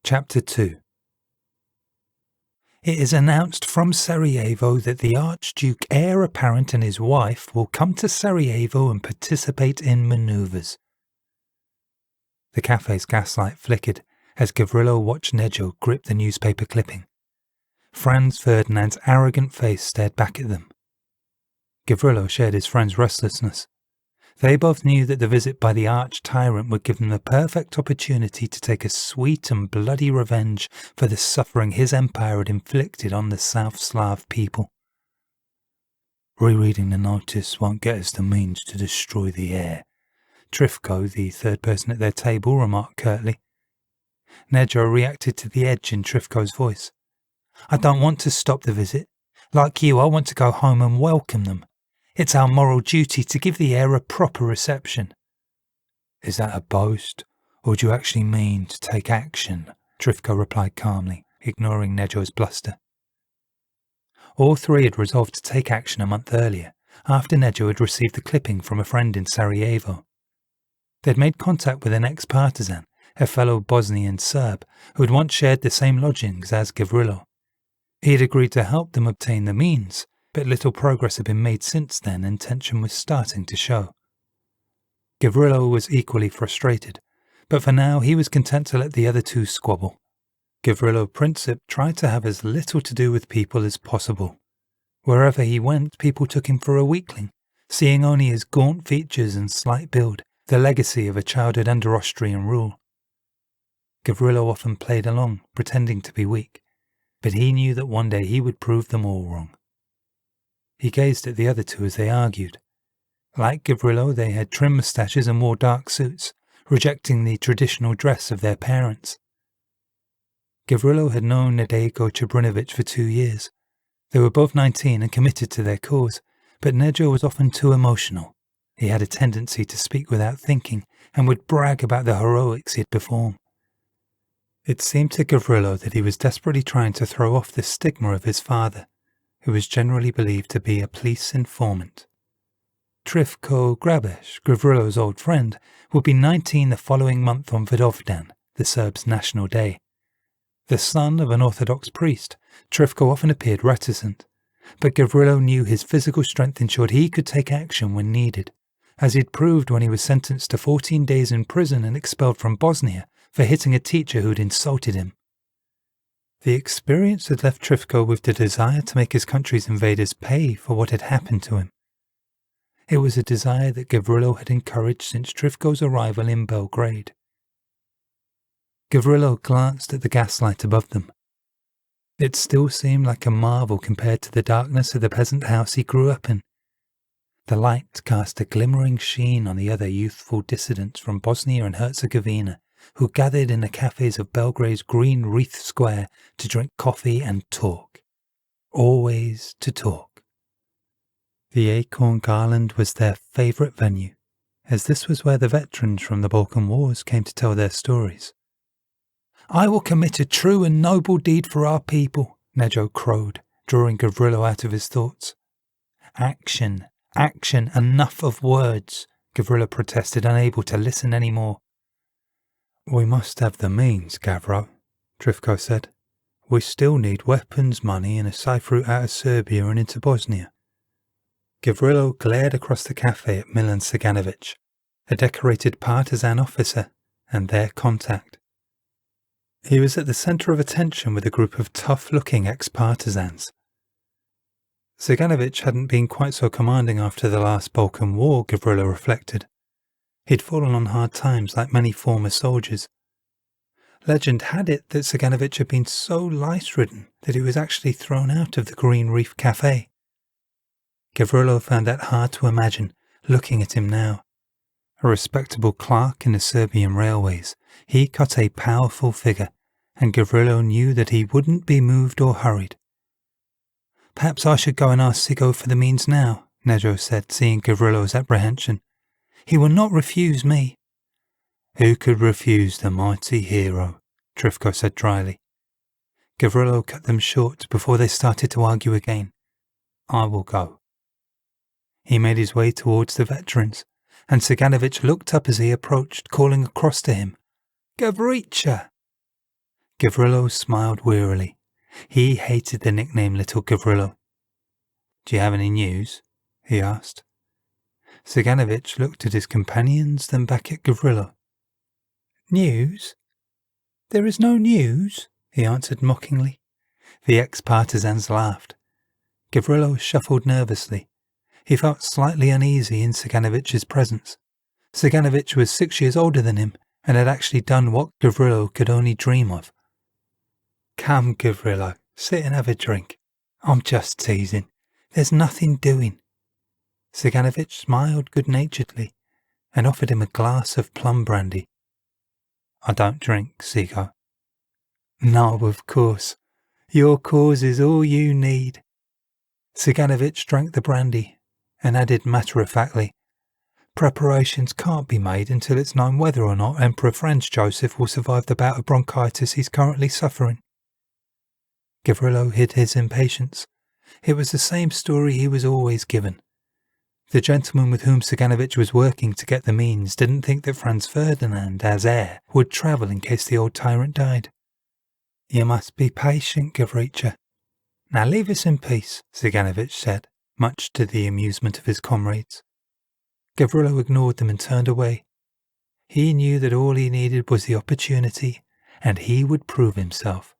Chapter 2. It is announced from Sarajevo that the Archduke heir apparent and his wife will come to Sarajevo and participate in manoeuvres. The cafe's gaslight flickered as Gavrilo watched Nejo grip the newspaper clipping. Franz Ferdinand's arrogant face stared back at them. Gavrilo shared his friend's restlessness. They both knew that the visit by the arch-tyrant would give them the perfect opportunity to take a sweet and bloody revenge for the suffering his empire had inflicted on the South Slav people. Rereading the notice won't get us the means to destroy the heir, Trifko, the third person at their table, remarked curtly. Nejo reacted to the edge in Trifko's voice. I don't want to stop the visit. Like you, I want to go home and welcome them. It's our moral duty to give the heir a proper reception. Is that a boast, or do you actually mean to take action? Trifko replied calmly, ignoring Nejo's bluster. All three had resolved to take action a month earlier, after Nejo had received the clipping from a friend in Sarajevo. They'd made contact with an ex-partisan, a fellow Bosnian Serb, who had once shared the same lodgings as Gavrilo. He had agreed to help them obtain the means, but little progress had been made since then and tension was starting to show. Gavrilo was equally frustrated, but for now he was content to let the other two squabble. Gavrilo Princip tried to have as little to do with people as possible. Wherever he went, people took him for a weakling, seeing only his gaunt features and slight build, the legacy of a childhood under Austrian rule. Gavrilo often played along, pretending to be weak, but he knew that one day he would prove them all wrong. He gazed at the other two as they argued. Like Gavrilo, they had trim moustaches and wore dark suits, rejecting the traditional dress of their parents. Gavrilo had known Nadejko Čebrinović for 2 years. They were both 19 and committed to their cause, but Nejo was often too emotional. He had a tendency to speak without thinking and would brag about the heroics he had performed. It seemed to Gavrilo that he was desperately trying to throw off the stigma of his father, who was generally believed to be a police informant. Trifko Grabesh, Gavrilo's old friend, would be 19 the following month on Vidovdan, the Serbs' national day. The son of an Orthodox priest, Trifko often appeared reticent, but Gavrilo knew his physical strength ensured he could take action when needed, as he'd proved when he was sentenced to 14 days in prison and expelled from Bosnia for hitting a teacher who'd insulted him. The experience had left Trifko with the desire to make his country's invaders pay for what had happened to him. It was a desire that Gavrilo had encouraged since Trifko's arrival in Belgrade. Gavrilo glanced at the gaslight above them. It still seemed like a marvel compared to the darkness of the peasant house he grew up in. The light cast a glimmering sheen on the other youthful dissidents from Bosnia and Herzegovina, who gathered in the cafes of Belgrade's green wreath square to drink coffee and talk. Always to talk. The Acorn Garland was their favourite venue, as this was where the veterans from the Balkan Wars came to tell their stories. I will commit a true and noble deed for our people, Nejo crowed, drawing Gavrilo out of his thoughts. Action, action, enough of words, Gavrilo protested, unable to listen any more. We must have the means, Gavro, Trifko said. We still need weapons, money, and a safe route out of Serbia and into Bosnia. Gavrilo glared across the cafe at Milan Saganovic, a decorated partisan officer, and their contact. He was at the centre of attention with a group of tough-looking ex-partisans. Saganovic hadn't been quite so commanding after the last Balkan War, Gavrilo reflected. He'd fallen on hard times like many former soldiers. Legend had it that Saganovic had been so lice-ridden that he was actually thrown out of the Green Reef Cafe. Gavrilo found that hard to imagine, looking at him now. A respectable clerk in the Serbian railways, he cut a powerful figure, and Gavrilo knew that he wouldn't be moved or hurried. Perhaps I should go and ask Sigo for the means now, Nejo said, seeing Gavrilo's apprehension. He will not refuse me. Who could refuse the mighty hero? Trifko said dryly. Gavrilo cut them short before they started to argue again. I will go. He made his way towards the veterans, and Saganovic looked up as he approached, calling across to him, Gavricha! Gavrilo smiled wearily. He hated the nickname Little Gavrilo. "Do you have any news?" he asked. Saganovich looked at his companions, then back at Gavrilo. "News? There is no news," he answered mockingly. The ex-partisans laughed. Gavrilo shuffled nervously. He felt slightly uneasy in Saganovich's presence. Saganovich was 6 years older than him and had actually done what Gavrilo could only dream of. "Come, Gavrilo, sit and have a drink. I'm just teasing. There's nothing doing." Saganovich smiled good-naturedly and offered him a glass of plum brandy. "I don't drink, Sigo." "No, of course. Your cause is all you need." Saganovich drank the brandy and added matter-of-factly, "Preparations can't be made until it's known whether or not Emperor Franz Joseph will survive the bout of bronchitis he's currently suffering." Gavrilo hid his impatience. It was the same story he was always given. The gentleman with whom Saganovich was working to get the means didn't think that Franz Ferdinand, as heir, would travel in case the old tyrant died. "You must be patient, Gavricha. Now leave us in peace," Saganovich said, much to the amusement of his comrades. Gavrilo ignored them and turned away. He knew that all he needed was the opportunity, and he would prove himself.